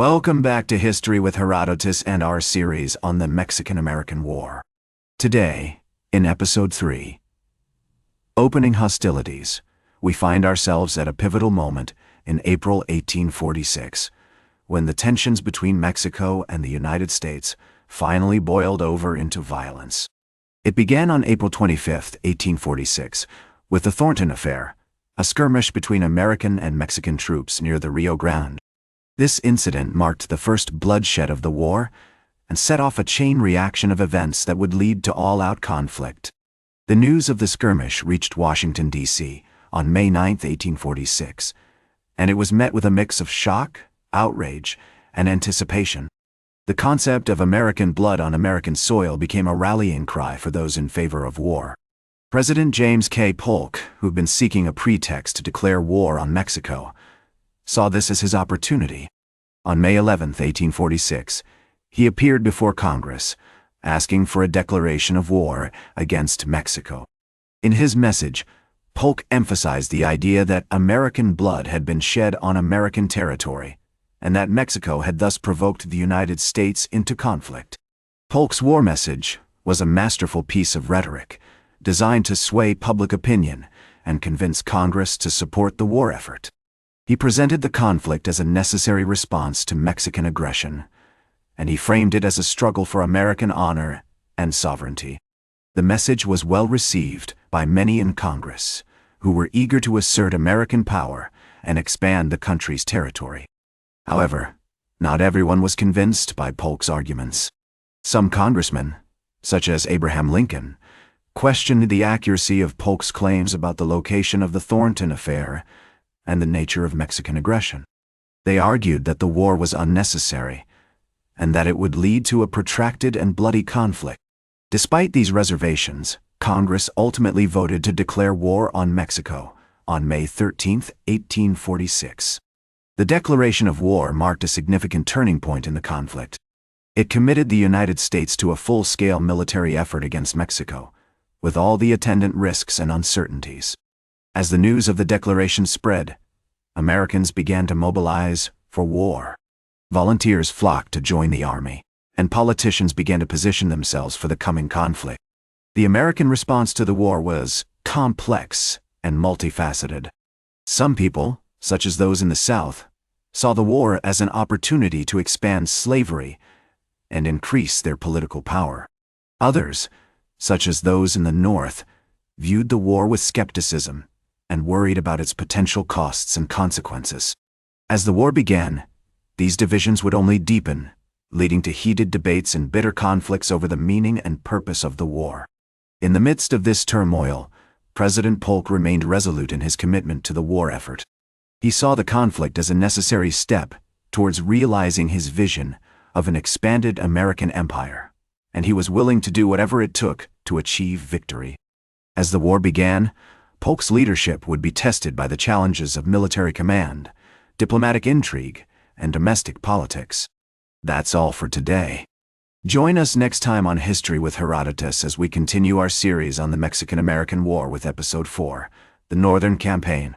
Welcome back to History with Herodotus and our series on the Mexican-American War. Today, in Episode 3, Opening Hostilities, we find ourselves at a pivotal moment in April 1846, when the tensions between Mexico and the United States finally boiled over into violence. It began on April 25, 1846, with the Thornton Affair, a skirmish between American and Mexican troops near the Rio Grande. This incident marked the first bloodshed of the war and set off a chain reaction of events that would lead to all-out conflict. The news of the skirmish reached Washington, D.C. on May 9, 1846, and it was met with a mix of shock, outrage, and anticipation. The concept of American blood on American soil became a rallying cry for those in favor of war. President James K. Polk, who'd been seeking a pretext to declare war on Mexico, saw this as his opportunity. On May 11, 1846, he appeared before Congress, asking for a declaration of war against Mexico. In his message, Polk emphasized the idea that American blood had been shed on American territory, and that Mexico had thus provoked the United States into conflict. Polk's war message was a masterful piece of rhetoric, designed to sway public opinion and convince Congress to support the war effort. He presented the conflict as a necessary response to Mexican aggression, and he framed it as a struggle for American honor and sovereignty. The message was well received by many in Congress, who were eager to assert American power and expand the country's territory. However, not everyone was convinced by Polk's arguments. Some congressmen, such as Abraham Lincoln, questioned the accuracy of Polk's claims about the location of the Thornton Affair and the nature of Mexican aggression. They argued that the war was unnecessary and that it would lead to a protracted and bloody conflict. Despite these reservations, Congress ultimately voted to declare war on Mexico on May 13, 1846. The declaration of war marked a significant turning point in the conflict. It committed the United States to a full-scale military effort against Mexico, with all the attendant risks and uncertainties. As the news of the declaration spread, Americans began to mobilize for war. Volunteers flocked to join the army, and politicians began to position themselves for the coming conflict. The American response to the war was complex and multifaceted. Some people, such as those in the South, saw the war as an opportunity to expand slavery and increase their political power. Others, such as those in the North, viewed the war with skepticism and worried about its potential costs and consequences. As the war began, these divisions would only deepen, leading to heated debates and bitter conflicts over the meaning and purpose of the war. In the midst of this turmoil, President Polk remained resolute in his commitment to the war effort. He saw the conflict as a necessary step towards realizing his vision of an expanded American empire, and he was willing to do whatever it took to achieve victory. As the war began, Polk's leadership would be tested by the challenges of military command, diplomatic intrigue, and domestic politics. That's all for today. Join us next time on History with Herodotus as we continue our series on the Mexican-American War with Episode 4, The Northern Campaign.